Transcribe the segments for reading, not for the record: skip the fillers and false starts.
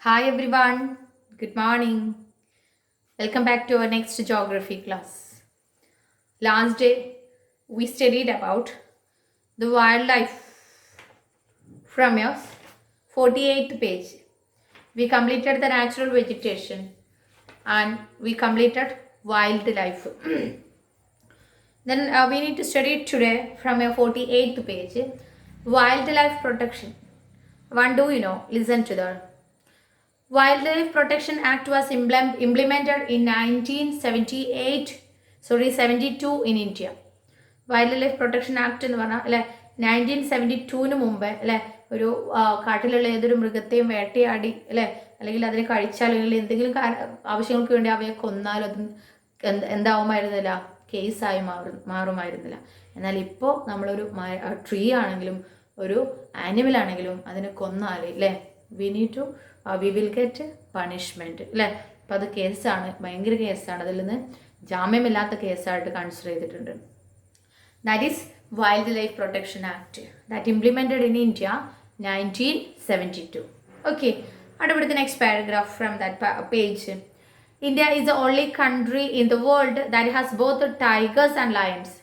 Hi everyone, good morning. Welcome back to our next geography class. Last day we studied about the wildlife from your 48th page. We completed the natural vegetation and we completed wildlife. Then we need to study today from your 48th page wildlife protection. One do you know? Listen to that. Wildlife Protection Act was implemented in 1972 in India. Wild life protection act എന്ന് പറഞ്ഞാൽ അല്ലെ 1972 മുമ്പേ അല്ലെ ഒരു കാട്ടിലുള്ള ഏതൊരു മൃഗത്തെയും വേട്ടയാടി അല്ലെ അല്ലെങ്കിൽ അതിനെ കഴിച്ചാൽ അല്ലെങ്കിൽ എന്തെങ്കിലും ആവശ്യങ്ങൾക്ക് വേണ്ടി അവയെ കൊന്നാൽ അത് എന്താവുമായിരുന്നില്ല, കേസായി മാറുമായിരുന്നില്ല. എന്നാൽ ഇപ്പോൾ നമ്മളൊരു ട്രീ ആണെങ്കിലും ഒരു ആനിമൽ ആണെങ്കിലും അതിനെ കൊന്നാൽ അല്ലേ വി വിൽ ഗെറ്റ് പണിഷ്മെൻറ്റ് അല്ലേ. അപ്പോൾ അത് കേസാണ്, ഭയങ്കര കേസാണ്. അതിൽ നിന്ന് ജാമ്യമില്ലാത്ത കേസായിട്ട് കൺസിഡർ ചെയ്തിട്ടുണ്ട്. That is wild life protection act that implemented in India 1972. Okay, അടുത്ത next paragraph from that page. India is the only country in the world that has both tigers and lions.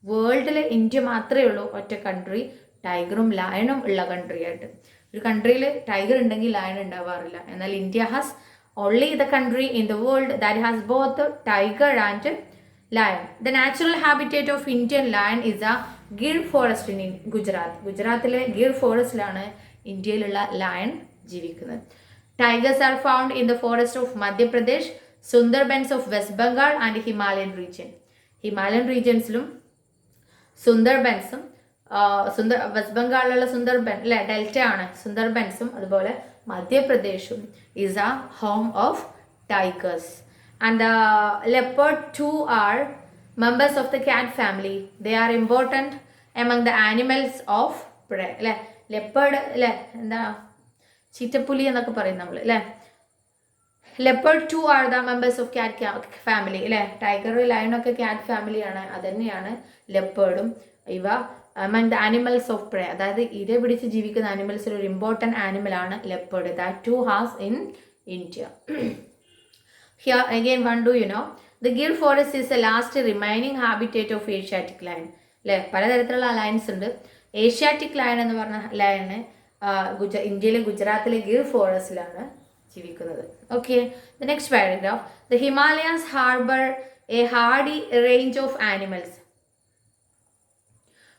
വേൾഡിൽ India മാത്രമേ ഉള്ളൂ ഒറ്റ country ടൈഗറും ലയണും ഉള്ള country ആയിട്ട്. ഒരു കൺട്രിയിൽ tiger ഉണ്ടെങ്കിൽ lion ഉണ്ടാവാറില്ല. എന്നാൽ India has only the country in the world that has both tiger and lion. The natural habitat of Indian lion is a Gir forest in Gujarat. ഗുജറാത്തിലെ ഗിർ ഫോറസ്റ്റിലാണ് ഇന്ത്യയിലുള്ള ലയൺ ജീവിക്കുന്നത്. Tigers are found in the forest of Madhya Pradesh, Sundarbans of West Bengal and Himalayan region. Himalayan റീജിയൻസിലും സുന്ദർബൻസും West ബംഗാളിലുള്ള സുന്ദർബൻ അല്ലെ delta ആണ് സുന്ദർബൻസും, അതുപോലെ മധ്യപ്രദേശും is a home of tigers. And the leopard too are members of the cat family. They are important among the animals of prey അല്ലെ. Leopard അല്ലെ എന്താ ചീറ്റപ്പുലി എന്നൊക്കെ പറയും നമ്മൾ അല്ലെ. Leopard too are the members of cat family അല്ലെ. Tiger ലയണൊക്കെ ക്യാറ്റ് ഫാമിലിയാണ്, അത് തന്നെയാണ് ലെപ്പേർഡും. ഇവ among the animals of prey, അതായത് ഇര പിടിച്ച് ജീവിക്കുന്ന ആനിമൽസിൽ ഒരു ഇമ്പോർട്ടൻറ്റ് ആനിമലാണ് leopard. That too has in India. Here again one do you know the Gir forest is the last remaining habitat of Asiatic lion. അല്ലേ, പലതരത്തിലുള്ള ലയൺസ് ഉണ്ട്. ഏഷ്യാറ്റിക് ലയൺ എന്ന് പറഞ്ഞ ലയണ് ഇന്ത്യയിലെ ഗുജറാത്തിലെ ഗിർ ഫോറസ്റ്റിലാണ് ജീവിക്കുന്നത്. Okay, the next paragraph. The Himalayas harbour a hardy range of animals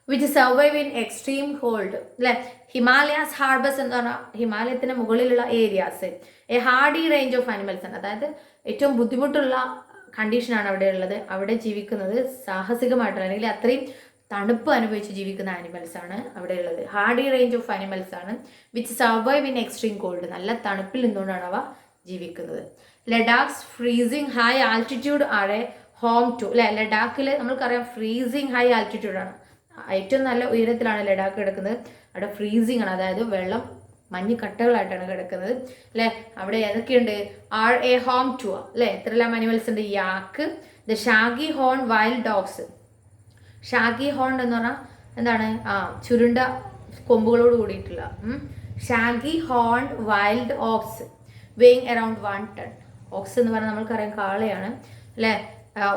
which survive in extreme cold അല്ലെ. ഹിമാലയാസ് ഹാർബേഴ്സ് എന്ന് പറഞ്ഞാൽ ഹിമാലയത്തിന് മുകളിലുള്ള areas. A hardy range of animals ആണ്, അതായത് ഏറ്റവും ബുദ്ധിമുട്ടുള്ള കണ്ടീഷനാണ് അവിടെ ഉള്ളത്. അവിടെ ജീവിക്കുന്നത് സാഹസികമായിട്ടുള്ള അല്ലെങ്കിൽ അത്രയും തണുപ്പ് അനുഭവിച്ച് ജീവിക്കുന്ന ആനിമൽസ് ആണ് അവിടെ ഉള്ളത്. ഹാർഡി റേഞ്ച് ഓഫ് ആനിമൽസ് ആണ് which survive in extreme cold. നല്ല തണുപ്പിൽ നിന്നുകൊണ്ടാണ് അവ ജീവിക്കുന്നത്. Ladakh's freezing high altitude are a home to അല്ലെ. ലഡാക്കിൽ നമ്മൾക്കറിയാം ഫ്രീസിങ് ഹൈ ആൾട്ടിറ്റ്യൂഡാണ്, ഏറ്റവും നല്ല ഉയരത്തിലാണ് ലഡാക്ക് കിടക്കുന്നത്. അവിടെ ഫ്രീസിങ് ആണ്, അതായത് വെള്ളം മഞ്ഞ് കട്ടകളായിട്ടാണ് കിടക്കുന്നത് അല്ലെ. അവിടെ ഏതൊക്കെയുണ്ട്? ആർ എ ഹോം ടു അല്ലെ. എത്രയെല്ലാം അനിമൽസ് ഉണ്ട്? Yak, the shaggy horn wild dogs. Shaggy horn എന്ന് പറഞ്ഞാൽ എന്താണ്? ചുരുണ്ട കൊമ്പുകളോട് കൂടിയിട്ടുള്ള shaggy horn wild ox weighing around 1 ton. Ox എന്ന് പറഞ്ഞാൽ നമ്മൾക്കറിയാം കാളയാണ് അല്ലെ.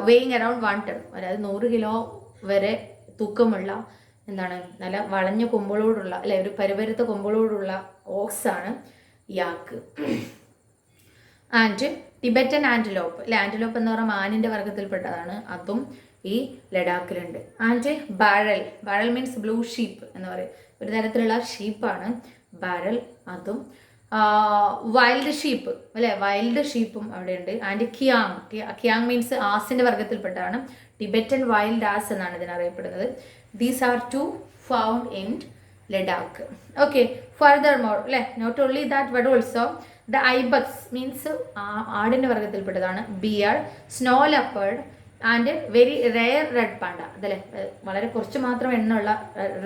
വെയിങ് അറൌണ്ട് 1 ടൺ, അതായത് 100 കിലോ വരെ തൂക്കമുള്ള എന്താണ് നല്ല വളഞ്ഞ കൊമ്പുകളോടുള്ള അല്ലെ ഒരു പരുപരുത്ത കൊമ്പുകളോടുള്ള ഓക്സ് ആണ് യാക്ക്. ആൻഡ് ടിബറ്റൻ ആൻറ്റിലോപ്പ് അല്ലെ. ആൻറ്റിലോപ്പ് എന്ന് പറഞ്ഞാൽ മാനിൻ്റെ വർഗത്തിൽപ്പെട്ടതാണ്, അതും ഈ ലഡാക്കിലുണ്ട്. And bharal, bharal means blue sheep എന്ന് പറയും, ഒരു തരത്തിലുള്ള ഷീപ്പാണ് ബാരൽ, അതും. വൈൽഡ് ഷീപ്പ് അല്ലെ, വൈൽഡ് ഷീപ്പും അവിടെയുണ്ട്. ആൻഡ് കിയാങ്, കിയാങ് മീൻസ് ആസിൻ്റെ വർഗത്തിൽപ്പെട്ടതാണ്. ടിബറ്റൻ വൈൽഡ് ആസ് എന്നാണ് ഇതിനറിയപ്പെടുന്നത്. These are too found in Ladakh. Okay, further more അല്ലെ, not only that but also the ibex means ആടിൻ്റെ വർഗത്തിൽപ്പെട്ടതാണ്. Bear, snow leopard and very rare red panda, അതല്ലേ വളരെ കുറച്ച് മാത്രം എണ്ണമുള്ള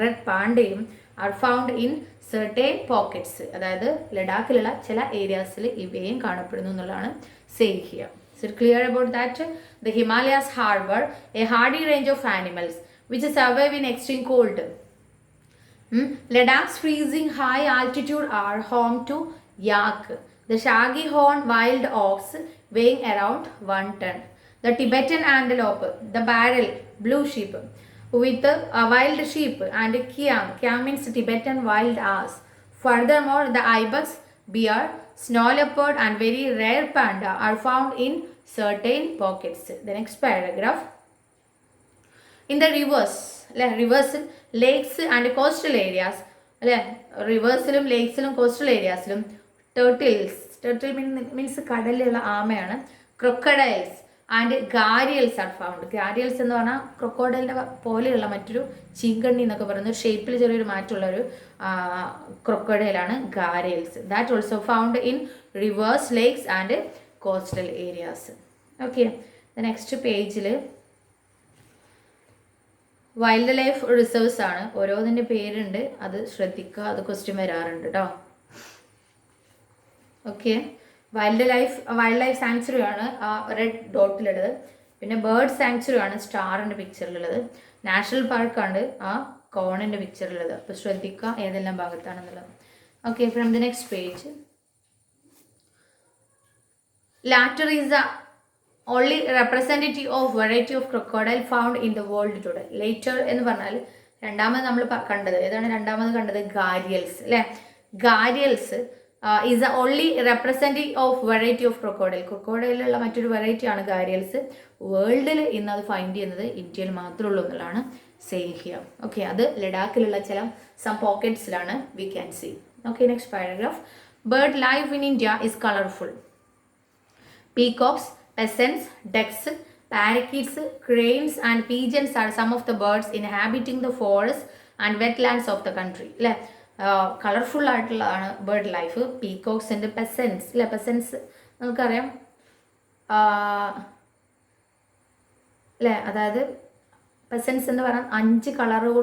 red പാണ്ടയും R found in certain pockets, അതായത് ലഡാക്കിലുള്ള ചില ഏരിയാസിൽ ഇവയും കാണപ്പെടുന്നു എന്നുള്ളതാണ് save here. So clear about that. The Himalayas harbor a hardy range of animals which survive in extreme cold. Ladakh's freezing high altitude are home to yak, The shaggy horn wild ox weighing around 1 ton. The Tibetan antelope, the barrel blue sheep, with wild sheep and kiang. Kiang means Tibetan wild ass. Furthermore, the ibex, bear, snow leopard and very rare panda are found in certain pockets. The next paragraph. In the rivers, lakes and coastal areas, റിവേഴ്സിലും ലേക്സിലും coastal ഏരിയാസിലും turtle means കടലിലുള്ള ആമയാണ്, crocodiles and gharials are found. Gharials എന്ന് പറഞ്ഞാൽ ക്രൊക്കോഡൈലിൻ്റെ പോലെയുള്ള മറ്റൊരു ചീങ്കണ്ണി എന്നൊക്കെ പറയുന്ന ഷേപ്പിൽ ചെറിയൊരു മാറ്റമുള്ളൊരു ക്രൊക്കോഡൈലാണ് gharials. That also found in rivers, lakes and coastal areas. Okay, next പേജിൽ വൈൽഡ് ലൈഫ് റിസർവ്സ് ആണ്. ഓരോന്നിൻ്റെ പേരുണ്ട്, അത് ശ്രദ്ധിക്കുക, അത് ക്വസ്റ്റ്യൻ വരാറുണ്ട് കേട്ടോ. ഓക്കെ, വൈൽഡ് ലൈഫ് സാങ്ച്വറി ആണ് ആ റെഡ് ഡോട്ടിലുള്ളത്. പിന്നെ ബേർഡ് സാങ്ച്വറി ആണ് സ്റ്റാറിൻ്റെ പിക്ചറിലുള്ളത്. നാഷണൽ പാർക്കാണ് ആ കോണിൻ്റെ പിക്ചറിലുള്ളത്. അപ്പോൾ ശ്രദ്ധിക്കുക ഏതെല്ലാം ഭാഗത്താണെന്നുള്ളത്. Okay, from the next page. Latter is the only representative of variety of crocodile found in the world today. Later എന്ന് പറഞ്ഞാൽ രണ്ടാമത് നമ്മൾ കണ്ടത് ഏതാണ്? രണ്ടാമത് കണ്ടത് ഗാരിയൽസ് അല്ലേ. ഗാരിയൽസ് is the only representative of variety of crocodile. ക്രൊക്കോഡൈലുള്ള മറ്റൊരു വെറൈറ്റിയാണ് ഗാരിയൽസ്. വേൾഡിൽ ഇന്ന് അത് ഫൈൻഡ് ചെയ്യുന്നത് ഇന്ത്യയിൽ മാത്രമേ ഉള്ളൂ എന്നുള്ളതാണ് സെയിം ഹിയർ. ഓക്കെ, അത് ലഡാക്കിലുള്ള ചില സം പോക്കറ്റ്സിലാണ് we can see. Okay, next paragraph. Bird life in India is colorful. Peacocks, pheasants, ducks, parakeets, cranes and pigeons are some of the birds inhabiting the forests and wetlands of the country. അല്ലേ, colourful ആയിട്ടുള്ളതാണ് bird life. Peacocks ഉണ്ട്, പെസൻസ് അല്ലേ. പെസൻസ് നമുക്കറിയാം അല്ലേ, അതായത് പെസൻസ് എന്ന് പറഞ്ഞാൽ 5 കളറോട്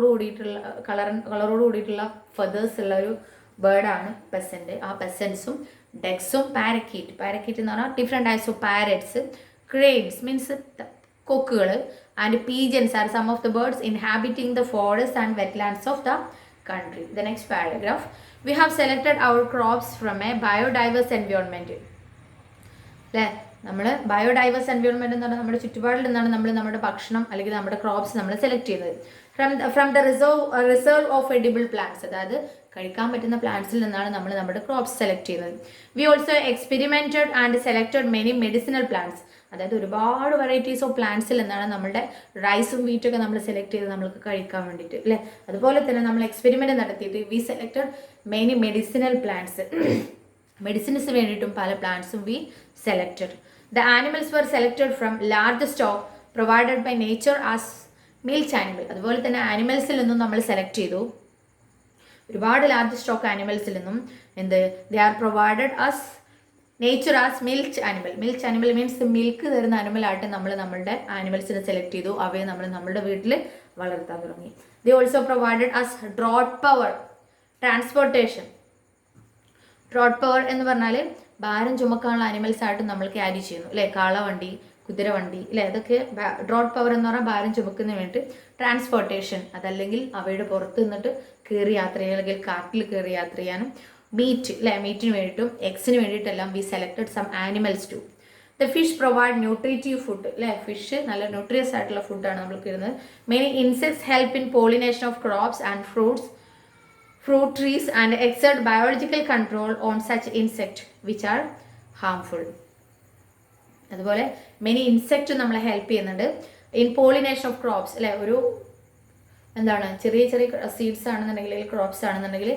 കൂടിയിട്ടുള്ള ഫെതേഴ്സ് ഉള്ള ഒരു ബേർഡാണ് പെസൻറ്റ്. ആ പെസൻസും ഡെക്സും പാരക്കീറ്റ് എന്ന് പറഞ്ഞാൽ different types of parrots. Cranes means കൊക്കുകൾ and pigeons are some of the birds inhabiting the forest and wetlands of the country. The next paragraph. We have selected our crops from a biodiverse environment. അല്ലേ, നമ്മൾ ബയോഡൈവേഴ്സ് environment എന്ന് പറഞ്ഞാൽ നമ്മുടെ ചുറ്റുപാടിൽ നിന്നാണ് നമ്മൾ നമ്മുടെ ഭക്ഷണം അല്ലെങ്കിൽ നമ്മുടെ ക്രോപ്സ് നമ്മൾ സെലക്ട് ചെയ്യുന്നത്. From the reserve of edible plants, അതായത് കഴിക്കാൻ പറ്റുന്ന പ്ലാന്റ്സിൽ നിന്നാണ് നമ്മൾ നമ്മുടെ ക്രോപ്സ് സെലക്ട് ചെയ്യുന്നത്. We also experimented and selected many medicinal plants, അതായത് ഒരുപാട് വെറൈറ്റീസ് ഓഫ് പ്ലാന്റ്സിൽ നിന്നാണ് നമ്മളുടെ റൈസും വീറ്റൊക്കെ നമ്മൾ സെലക്ട് ചെയ്ത് നമ്മൾക്ക് കഴിക്കാൻ വേണ്ടിയിട്ട് അല്ലേ. അതുപോലെ തന്നെ നമ്മൾ എക്സ്പെരിമെൻറ്റ് നടത്തിയിട്ട് we selected many medicinal plants, medicines വേണ്ടിയിട്ടും പല പ്ലാന്റ്സും we selected. The animals were selected from large stock provided by nature as milk animal. അതുപോലെ തന്നെ ആനിമൽസിൽ നിന്നും നമ്മൾ സെലക്ട് ചെയ്തു ഒരുപാട് ലാർജ് സ്റ്റോക്ക് ആനിമൽസിൽ നിന്നും. They are provided us nature as milk animal means milk തരുന്ന ആനിമലായിട്ട് നമ്മൾ നമ്മളുടെ ആനിമൽസിനെ സെലക്ട് ചെയ്തു. അവയെ നമ്മൾ നമ്മുടെ വീട്ടിൽ വളർത്താൻ തുടങ്ങി. They also provided us draught power transportation. Draught power എന്ന് പറഞ്ഞാൽ ഭാരം ചുമക്കാനുള്ള ആനിമൽസ് ആയിട്ട് നമ്മൾ ക്യാരി ചെയ്യുന്നു അല്ലേ. കാളവണ്ടി, കുതിരവണ്ടി അല്ലേ, അതൊക്കെ ഡ്രോട്ട് പവർ എന്ന് പറഞ്ഞാൽ ഭാരം ചുമക്കുന്നതിന് വേണ്ടി. ട്രാൻസ്പോർട്ടേഷൻ അതല്ലെങ്കിൽ അവയുടെ പുറത്ത് നിന്നിട്ട് കയറി യാത്ര ചെയ്യാൻ അല്ലെങ്കിൽ കാട്ടിൽ കയറി യാത്ര ചെയ്യാനും. മീറ്റ് അല്ലേ, മീറ്റിന് വേണ്ടിയിട്ടും എഗ്സിന് വേണ്ടിയിട്ടെല്ലാം we selected some animals too. The fish provide nutritive food അല്ലേ, ഫിഷ് നല്ല ന്യൂട്രിയസ് ആയിട്ടുള്ള ഫുഡാണ് നമ്മൾക്ക് ഇരുന്നത്. Many insects help in pollination of crops and fruit trees and exert biological control on such insect which are harmful. അതുപോലെ many insect നമ്മളെ help ചെയ്യുന്നുണ്ട് in pollination of crops അല്ലേ. ഒരു എന്താണ് ചെറിയ സീഡ്സ് ആണെന്നുണ്ടെങ്കിൽ ക്രോപ്സ് ആണെന്നുണ്ടെങ്കിൽ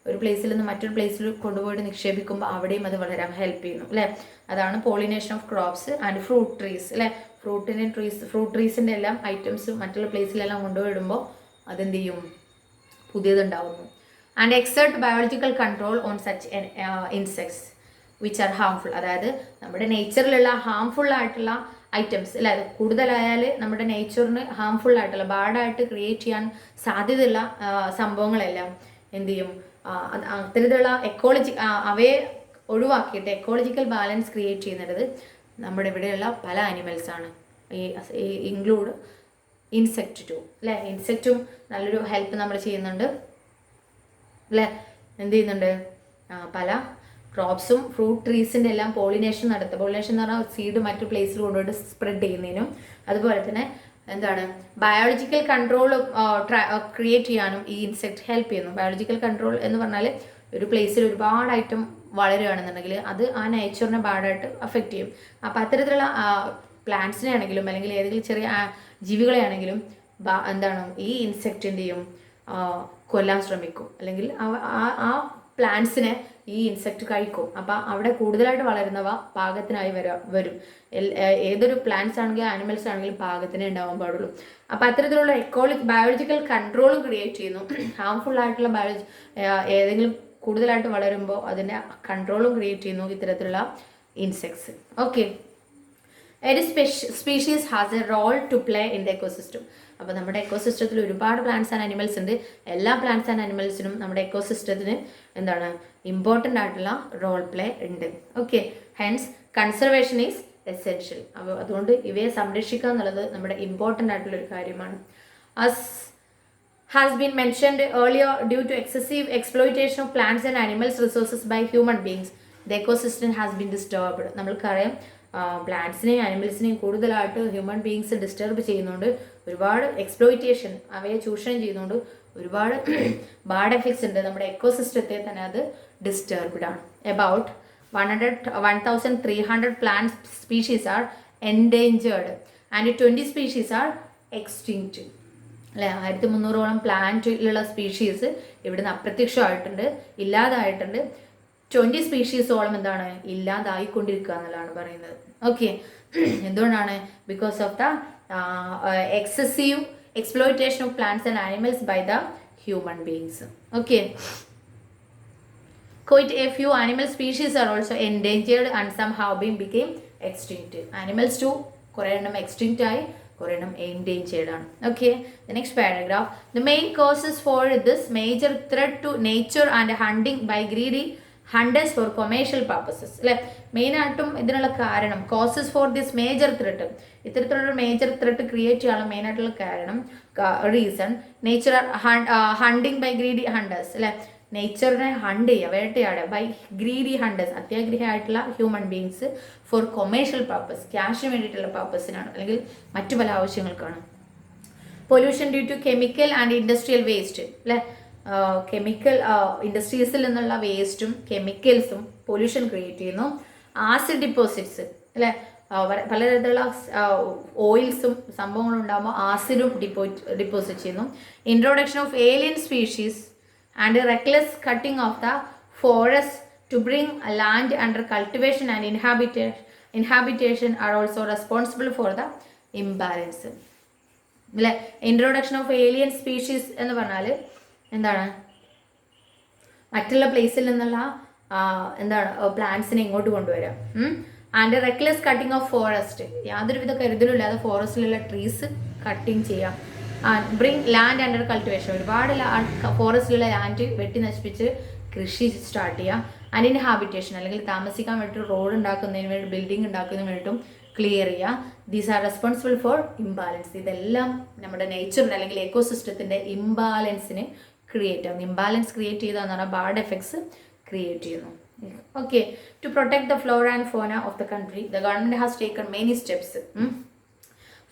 ഒരു പ്ലേസിൽ നിന്ന് മറ്റൊരു പ്ലേസിൽ കൊണ്ടുപോയിട്ട് നിക്ഷേപിക്കുമ്പോൾ അവിടെയും അത് വളരാൻ ഹെൽപ്പ് ചെയ്യുന്നു അല്ലേ. അതാണ് pollination of crops and fruit trees അല്ലേ. ഫ്രൂട്ട് ട്രീസിൻ്റെ എല്ലാം ഐറ്റംസ് മറ്റുള്ള പ്ലേസിലെല്ലാം കൊണ്ടുപോയിടുമ്പോൾ അതെന്ത് ചെയ്യും, പുതിയതുണ്ടാവുന്നു. And exert biological control on such insects which are harmful. അതായത് നമ്മുടെ നേച്ചറിലുള്ള ഹാംഫുൾ ആയിട്ടുള്ള ഐറ്റംസ് അല്ലേ, അത് കൂടുതലായാൽ നമ്മുടെ നേച്ചറിന് ഹാംഫുൾ ആയിട്ടുള്ള ബാഡായിട്ട് ക്രിയേറ്റ് ചെയ്യാൻ സാധ്യതയുള്ള സംഭവങ്ങളെല്ലാം എന്ത് ചെയ്യും, അത്തരത്തിലുള്ള അവയെ ഒഴിവാക്കിയിട്ട് എക്കോളജിക്കൽ ബാലൻസ് ക്രിയേറ്റ് ചെയ്യുന്നത് നമ്മുടെ ഇവിടെയുള്ള പല ആനിമൽസാണ്. ഇൻക്ലൂഡ് ഇൻസെക്റ്റ് ടു അല്ലേ. ഇൻസെക്റ്റും നല്ലൊരു ഹെൽപ്പ് നമ്മൾ ചെയ്യുന്നുണ്ട് അല്ലേ. എന്ത് ചെയ്യുന്നുണ്ട്, പല ക്രോപ്സും ഫ്രൂട്ട് ട്രീസിൻ്റെ എല്ലാം പോളിനേഷൻ നടത്തുക. പോളിനേഷൻ എന്ന് പറഞ്ഞാൽ സീഡ് മറ്റു പ്ലേസിൽ കൊണ്ടുപോയിട്ട് സ്പ്രെഡ് ചെയ്യുന്നതിനും, അതുപോലെ തന്നെ എന്താണ് ബയോളജിക്കൽ കൺട്രോൾ ക്രിയേറ്റ് ചെയ്യാനും ഈ ഇൻസെക്ട് ഹെൽപ്പ് ചെയ്യുന്നു. ബയോളജിക്കൽ കൺട്രോൾ എന്ന് പറഞ്ഞാൽ ഒരു പ്ലേസിൽ ഒരുപാട് ഐറ്റം വളരുകയാണെന്നുണ്ടെങ്കിൽ അത് ആ നേച്ചറിനെ ബാഡായിട്ട് അഫക്റ്റ് ചെയ്യും. അപ്പോൾ അത്തരത്തിലുള്ള പ്ലാന്റ്സിനെ ആണെങ്കിലും അല്ലെങ്കിൽ ഏതെങ്കിലും ചെറിയ ജീവികളെ ആണെങ്കിലും എന്താണ് ഈ ഇൻസെക്റ്റിൻ്റെയും കൊല്ലാൻ ശ്രമിക്കും, അല്ലെങ്കിൽ ആ പ്ലാന്റ്സിനെ ഈ ഇൻസെക്റ്റ് കഴിക്കും. അപ്പം അവിടെ കൂടുതലായിട്ട് വളരുന്നവ പാകത്തിനായി വരും. ഏതൊരു പ്ലാന്റ്സ് ആണെങ്കിലും ആനിമൽസ് ആണെങ്കിലും പാകത്തിനേ ഉണ്ടാവാൻ പാടുള്ളൂ. അപ്പം അത്തരത്തിലുള്ള ബയോളജിക്കൽ കൺട്രോളും ക്രിയേറ്റ് ചെയ്യുന്നു. ഹാംഫുൾ ആയിട്ടുള്ള ഏതെങ്കിലും കൂടുതലായിട്ട് വളരുമ്പോൾ അതിൻ്റെ കൺട്രോളും ക്രിയേറ്റ് ചെയ്യുന്നു ഇത്തരത്തിലുള്ള insects. Okay, every species has a role to play in the ecosystem. അപ്പോൾ നമ്മുടെ എക്കോസിസ്റ്റത്തിൽ ഒരുപാട് പ്ലാന്റ്സ് ആൻഡ് അനിമൽസ് ഉണ്ട്. എല്ലാ പ്ലാന്റ്സ് ആൻഡ് അനിമൽസിനും നമ്മുടെ എക്കോസിസ്റ്റത്തിന് എന്താണ് ഇമ്പോർട്ടൻ്റ് ആയിട്ടുള്ള റോൾ പ്ലേ ഉണ്ട്. Okay, hence conservation is essential. അപ്പോൾ അതുകൊണ്ട് ഇവയെ സംരക്ഷിക്കുക എന്നുള്ളത് നമ്മുടെ ഇമ്പോർട്ടൻ്റ് ആയിട്ടുള്ള ഒരു കാര്യമാണ്. As has been mentioned earlier, due to excessive exploitation of plants and animals resources by human beings, the ecosystem has been disturbed. നമ്മൾക്കറിയാം പ്ലാന്റ്സിനെയും ആനിമൽസിനെയും കൂടുതലായിട്ട് ഹ്യൂമൻ ബീങ്സ് ഡിസ്റ്റർബ് ചെയ്യുന്നുണ്ട്. ഒരുപാട് എക്സ്പ്ലോയിറ്റേഷൻ, അവയെ ചൂഷണം ചെയ്യുന്നുണ്ട്. ഒരുപാട് ബാഡ് എഫക്ട്സ് ഉണ്ട്. നമ്മുടെ എക്കോസിസ്റ്റത്തെ തന്നെ അത് ഡിസ്റ്റർബ്ഡ് ആണ്. About 1,300 plant species are endangered and 20 species are extinct. അല്ലെ, 1300ഓളം പ്ലാന്റിലുള്ള സ്പീഷീസ് ഇവിടുന്ന് അപ്രത്യക്ഷമായിട്ടുണ്ട്, ഇല്ലാതായിട്ടുണ്ട്. 20 സ്പീഷീസോളം എന്താണ് ഇല്ലാതായിക്കൊണ്ടിരിക്കുക എന്നുള്ളതാണ് പറയുന്നത്. ഓക്കെ, എന്തുകൊണ്ടാണ്? Because of the excessive exploitation of plants and animals by the human beings. Okay, quite a few animal species are also endangered and some have been became extinct. Animals too കുറേ എണ്ണം extinct ആയി, കുറേ എണ്ണം endangered ആണ്. Okay, the next paragraph, the main causes for this major threat to nature and hunting by greedy hunters for commercial purposes. അല്ലെ, മെയിനായിട്ടും ഇതിനുള്ള കാരണം causes for this major threat, ഇത്തരത്തിലുള്ള മേജർ ത്രെട്ട് ക്രിയേറ്റ് ചെയ്യാനുള്ള മെയിനായിട്ടുള്ള കാരണം reason nature hunting by greedy hunters. അല്ലെ, നേച്ചറിനെ ഹണ്ട് ചെയ്യുക, വേട്ടയാടുക ബൈ ഗ്രീഡി ഹണ്ടേഴ്സ്, അത്യാഗ്രഹിയായിട്ടുള്ള human beings for commercial purpose, ക്യാഷിന് വേണ്ടിയിട്ടുള്ള പർപ്പസിനാണ് അല്ലെങ്കിൽ മറ്റു പല ആവശ്യങ്ങൾക്കാണ്. Pollution due to chemical and industrial waste. അല്ലെ, കെമിക്കൽ ഇൻഡസ്ട്രീസിൽ നിന്നുള്ള വേസ്റ്റും കെമിക്കൽസും പൊല്യൂഷൻ ക്രിയേറ്റ് ചെയ്യുന്നു. Acid deposits. അല്ലെ, പലതരത്തിലുള്ള ഓയിൽസും സംഭവങ്ങളും ഉണ്ടാകുമ്പോൾ ആസിഡും ഡിപ്പോസിറ്റ് ചെയ്യുന്നു. Introduction of alien species and reckless cutting of the forest to bring land under cultivation and inhabitation are also responsible for the imbalance. അല്ലെ, ഇൻട്രൊഡക്ഷൻ ഓഫ് ഏലിയൻ സ്പീഷീസ് എന്ന് പറഞ്ഞാൽ എന്താണ്? മറ്റുള്ള പ്ലേസിൽ നിന്നുള്ള എന്താണ് പ്ലാന്റ്സിനെ ഇങ്ങോട്ട് കൊണ്ടുവരാം. And reckless cutting of forest, യാതൊരുവിധ കരുതലും ഇല്ലാതെ ഫോറസ്റ്റിലുള്ള ട്രീസ് കട്ടിങ് ചെയ്യാം. ബ്രിങ് ലാൻഡ് അണ്ടർ കൾട്ടിവേഷൻ, ഒരുപാട് ഫോറസ്റ്റിലുള്ള ലാൻഡ് വെട്ടി നശിപ്പിച്ച് കൃഷി സ്റ്റാർട്ട് ചെയ്യാം. ആൻഡ് ഇൻഹാബിറ്റേഷൻ, അല്ലെങ്കിൽ താമസിക്കാൻ വേണ്ടിയിട്ട് റോഡ് ഉണ്ടാക്കുന്നതിന് വേണ്ടി, ബിൽഡിംഗ് ഉണ്ടാക്കുന്നതിന് വേണ്ടിയിട്ടും ക്ലിയർ ചെയ്യുക. These are responsible for imbalance. ഇതെല്ലാം നമ്മുടെ നേച്ചറിൻ്റെ അല്ലെങ്കിൽ എക്കോസിസ്റ്റത്തിൻ്റെ ഇംബാലൻസിന് ക്രിയേറ്റ് ആകുന്നു. ഇംബാലൻസ് ക്രിയേറ്റ് ചെയ്താൽ എന്ന് പറഞ്ഞാൽ ബാഡ് എഫക്ട്സ് ക്രിയേറ്റ് ചെയ്യുന്നു. Okay, to protect the flora and fauna of the country, the government has taken many steps.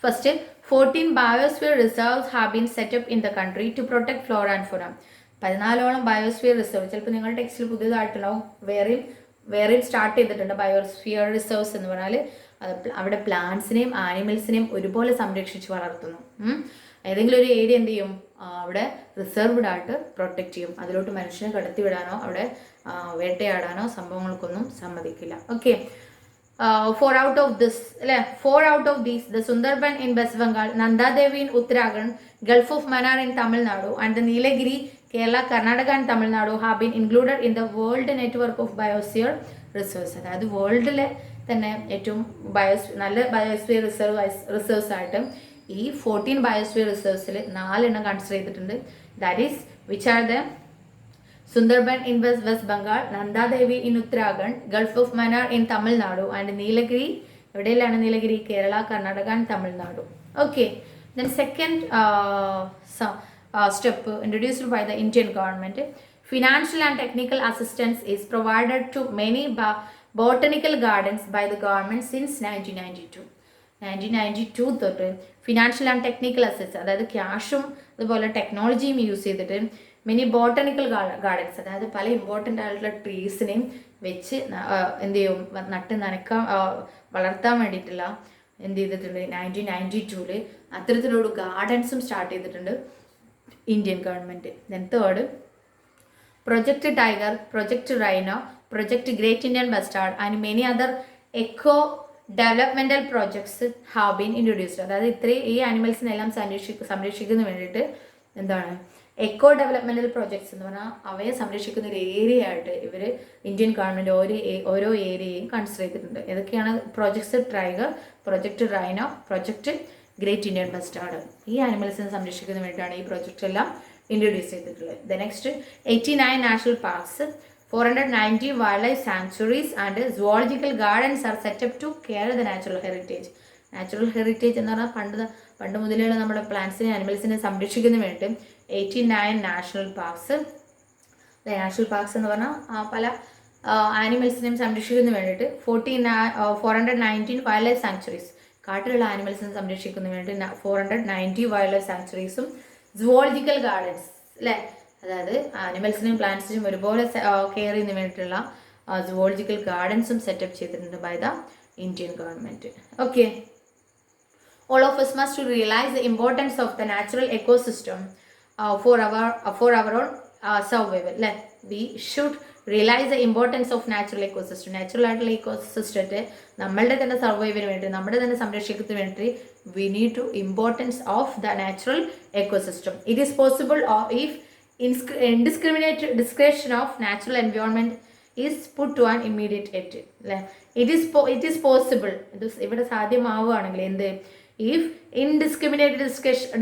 First, 14 biosphere reserves have been set up in the country to protect flora and fauna. 14ഓളം biosphere reserve, ചിലപ്പോൾ നിങ്ങളുടെ ടെക്സ്റ്റിൽ പുതിയതായിട്ടുണ്ടാവും, വേറെയും start ചെയ്തിട്ടുണ്ട്. Biosphere reserves എന്ന് പറഞ്ഞാൽ അവിടെ പ്ലാന്റ്സിനെയും ആനിമൽസിനെയും ഒരുപോലെ സംരക്ഷിച്ച് വളർത്തുന്നു. ഏതെങ്കിലും ഒരു ഏരിയ എന്ത് ചെയ്യും, അവിടെ റിസർവ്ഡ് ആയിട്ട് പ്രൊട്ടക്റ്റ് ചെയ്യും. അതിലോട്ട് മനുഷ്യനെ കടത്തിവിടാനോ അവിടെ വേട്ടയാടാനോ സംഭവങ്ങൾക്കൊന്നും സമ്മതിക്കില്ല. Okay, four out of these, the Sundarban in West Bengal, Nanda Devi in Uttarakhand, Gulf of Mannar in Tamil Nadu, and the Nilagiri, Kerala, Karnataka and Tamil Nadu have been included in the World Network of Biosphere Reserves. അതായത് വേൾഡിലെ തന്നെ ഏറ്റവും നല്ല biosphere reserves ആയിട്ട് ഈ 14 biosphere റിസർവ്സിൽ 4 എണ്ണം consider ചെയ്തിട്ടുണ്ട്. That is which are the Sundarban in West Bengal, Nanda Devi in Uttarakhand, Gulf of Mannar in Tamil Nadu, and Nilagiri, എവിടെയാണ് Nilgiri? Kerala, Karnataka and Tamil Nadu. Okay, then second step introduced by the Indian government, Financial and technical assistance is provided to many botanical gardens by the government since 1992. 1992 തൊട്ട് financial and technical assistance, അതായത് ക്യാഷും അതുപോലെ ടെക്നോളജിയും use ചെയ്തിട്ട് mini botanical gardens, അതായത് പല important ആയിട്ടുള്ള ട്രീസിനെയും വെച്ച് എന്ത് ചെയ്യും, നട്ട് നനക്കാൻ വളർത്താൻ വേണ്ടിയിട്ടുള്ള എന്ത് ചെയ്തിട്ടുണ്ട് 1992 അത്തരത്തിലുള്ള ഗാർഡൻസും സ്റ്റാർട്ട് ചെയ്തിട്ടുണ്ട് Indian government. Then third, project tiger, project rhino, project great Indian bustard and many other eco developmental projects have been introduced. അതായത് ഇത്രയും ഈ ആനിമൽസിനെല്ലാം സംരക്ഷിക്കുന്നതിന് വേണ്ടിയിട്ട് എന്താണ് എക്കോ ഡെവലപ്മെൻറ്റൽ പ്രോജക്ട്സ് എന്ന് പറഞ്ഞാൽ അവയെ സംരക്ഷിക്കുന്ന ഒരു ഏരിയ ആയിട്ട് ഇവർ ഇന്ത്യൻ ഗവൺമെൻറ് ഓരോ ഏരിയയും കൺസിഡർ ചെയ്തിട്ടുണ്ട്. ഏതൊക്കെയാണ് projects? Tiger, project rhino, project great Indian bastard. ഈ ആനിമൽസിനെ സംരക്ഷിക്കുന്നതിന് വേണ്ടിയിട്ടാണ് ഈ പ്രോജക്റ്റ് എല്ലാം ഇൻട്രൊഡ്യൂസ് ചെയ്തിട്ടുള്ളത്. The next 89 national parks, 490 wildlife sanctuaries and zoological gardens are set up to care the natural heritage. Natural heritage എന്ന് പറഞ്ഞാൽ പണ്ട് മുതലുള്ള നമ്മുടെ പ്ലാന്റ്സിനെ ആനിമൽസിനെ സംരക്ഷിക്കുന്നതിന് വേണ്ടി 89 നാഷണൽ പാർക്സ്. നാഷണൽ പാർക്സ് എന്ന് പറഞ്ഞാൽ പല ആനിമൽസിനെയും സംരക്ഷിക്കുന്നതിന് വേണ്ടിയിട്ട് 419 വൈൽഡ് ലൈഫ് സാങ്ച്വറീസ്, കാട്ടിലുള്ള ആനിമൽസിനെ സംരക്ഷിക്കുന്നതിന് വേണ്ടി 490 വൈൽഡ് ലൈഫ് സാങ്ച്വറീസും സുവോളജിക്കൽ ഗാർഡൻസ് അല്ലേ, അതായത് ആനിമൽസിനെയും പ്ലാന്റ്സിനും ഒരുപോലെ കെയർ ചെയ്യുന്നതിന് വേണ്ടിയിട്ടുള്ള സുവോളജിക്കൽ ഗാർഡൻസും സെറ്റപ്പ് ചെയ്തിട്ടുണ്ട് by the Indian government. Okay, all of us must realize the importance of the natural ecosystem for our own survival. Like we should realize the importance of natural ecosystem. Natural ആയിട്ടുള്ള ഇക്കോസിസ്റ്റത്തെ നമ്മളുടെ തന്നെ സർവൈവിന് വേണ്ടി, നമ്മുടെ തന്നെ സംരക്ഷിക്കുന്നതിന് വേണ്ടി we need to importance of the natural ecosystem. It is possible if indiscriminate discretion of natural environment is put to an immediate end. It is possible, ഇവിടെ സാധ്യമാവുകയാണെങ്കിൽ എന്ത്, if indiscriminate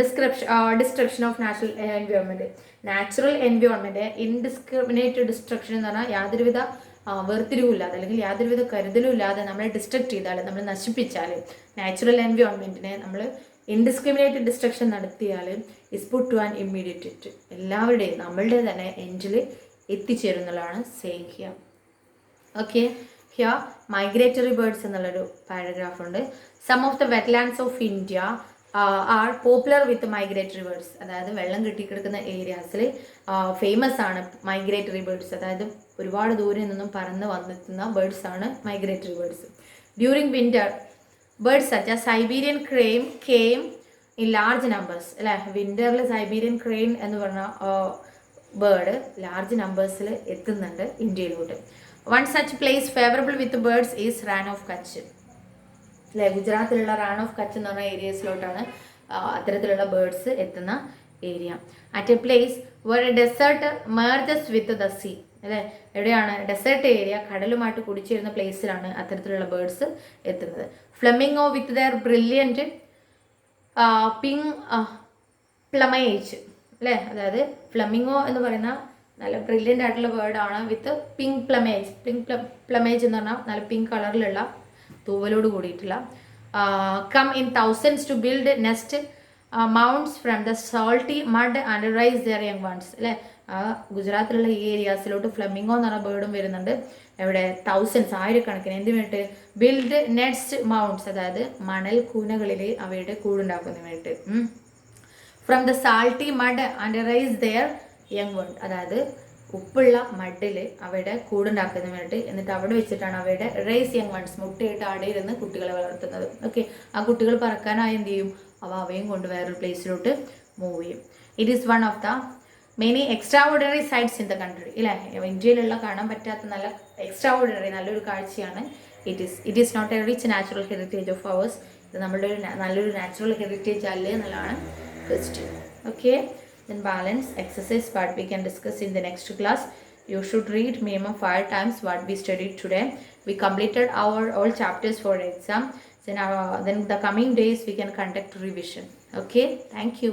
destruction of natural environment, natural environment indiscriminate destruction എന്ന് പറഞ്ഞാൽ യാതൊരുവിധ വേർതിരിവില്ലാതെ അല്ലെങ്കിൽ യാതൊരുവിധ കരുതലും ഇല്ലാതെ നമ്മളെ ഡിസ്ട്രക്ട് ചെയ്താൽ, നമ്മൾ നശിപ്പിച്ചാൽ, നാച്ചുറൽ എൻവയോൺമെൻറ്റിനെ നമ്മൾ ഇൻഡിസ്ക്രിമിനേറ്റ് ഡിസ്ട്രക്ഷൻ നടത്തിയാൽ is put to an immediate end, എല്ലാവരുടെയും നമ്മളുടെ തന്നെ എൻഡിൽ എത്തിച്ചേരുന്നതാണ് saying here. Okay, here migratory birds എന്നുള്ളൊരു പാരഗ്രാഫ് ഉണ്ട്. Some of the wetlands of India are popular with migratory birds, അതായത് വെള്ളം കെട്ടിക്കിടക്കുന്ന ഏരിയാസിൽ ഫേമസ് ആണ് മൈഗ്രേറ്ററി ബേർഡ്സ്, അതായത് ഒരുപാട് ദൂരെ നിന്നും പറന്ന് വന്നെത്തുന്ന ബേർഡ്സ് ആണ് migratory birds. During winter birds such as Siberian crane came in large numbers അല്ലേ, വിൻ്ററിൽ സൈബീരിയൻ ക്രെയിൻ എന്ന് പറഞ്ഞ ബേർഡ് ലാർജ് നമ്പേഴ്സിൽ എത്തുന്നുണ്ട് ഇന്ത്യയിലോട്ട്. One such place favourable with birds is Rann of Kutch അല്ലേ, ഗുജറാത്തിലുള്ള റാൻ ഓഫ് കച്ച് എന്ന് പറഞ്ഞ ഏരിയസിലോട്ടാണ് അത്തരത്തിലുള്ള ബേർഡ്സ് എത്തുന്ന area. At a place where a desert merges with the sea അല്ലേ, എവിടെയാണ് ഡെസേർട്ട് ഏരിയ കടലുമായിട്ട് കുടിച്ചേരുന്ന പ്ലേസിലാണ് അത്തരത്തിലുള്ള ബേർഡ്സ് എത്തുന്നത്. Flamingo with their brilliant pink plumage അല്ലേ, അതായത് ഫ്ലെമിംഗോ എന്ന് പറയുന്ന നല്ല ബ്രില്യൻ്റ് ആയിട്ടുള്ള ബേർഡാണ് വിത്ത് പിങ്ക് പ്ലമേജ്. പ്ലമേജ് എന്ന് പറഞ്ഞാൽ നല്ല പിങ്ക് കളറിലുള്ള തൂവലോട് കൂടിയിട്ടുള്ള. Come in thousands to build nest mounds from the salty mud and raise their young ones അല്ലേ, ഗുജറാത്തിലുള്ള ഈ ഏരിയാസിലോട്ട് ഫ്ലെമിംഗോ എന്ന് പറഞ്ഞ ബേർഡും വരുന്നുണ്ട്. എവിടെ തൗസൻഡ്സ് ആയിരക്കണക്കിന് എന്തിനു വേണ്ടിയിട്ട് ബിൽഡ് നെസ്റ്റ് മൗണ്ട്സ്, അതായത് മണൽ കൂനകളിൽ അവയുടെ കൂടുണ്ടാക്കുന്നതിന് വേണ്ടിയിട്ട്. From the salty mud and raise their young one, അതായത് ഉപ്പുള്ള മഡിൽ അവയുടെ കൂടുണ്ടാക്കുന്നതിന് വേണ്ടി, എന്നിട്ട് അവിടെ വെച്ചിട്ടാണ് അവയുടെ റൈസ് യങ് വൺസ് മുട്ടയിട്ട് അടയിരുന്ന് കുട്ടികളെ വളർത്തുന്നത്. ഓക്കെ, ആ കുട്ടികൾ പറക്കാനായി എന്ത് ചെയ്യും, അവയും കൊണ്ട് വേറൊരു പ്ലേസിലോട്ട് മൂവ് ചെയ്യും. It is one of the many extraordinary sights in the country ഇല്ലേ, ഇന്ത്യയിലുള്ള കാണാൻ പറ്റാത്ത നല്ല എക്സ്ട്രാ ഓർഡിനറി നല്ലൊരു കാഴ്ചയാണ്. It is not a rich natural heritage of ours, ഇത് നമ്മളുടെ ഒരു നല്ലൊരു നാച്ചുറൽ ഹെറിറ്റേജ് അല്ലേ എന്നുള്ളതാണ് question. Okay, then balance exercise part we can discuss in the next class. You should read minimum 5 times what we studied today. We completed our all chapters for exam. Then the coming days we can conduct revision. Okay, thank you.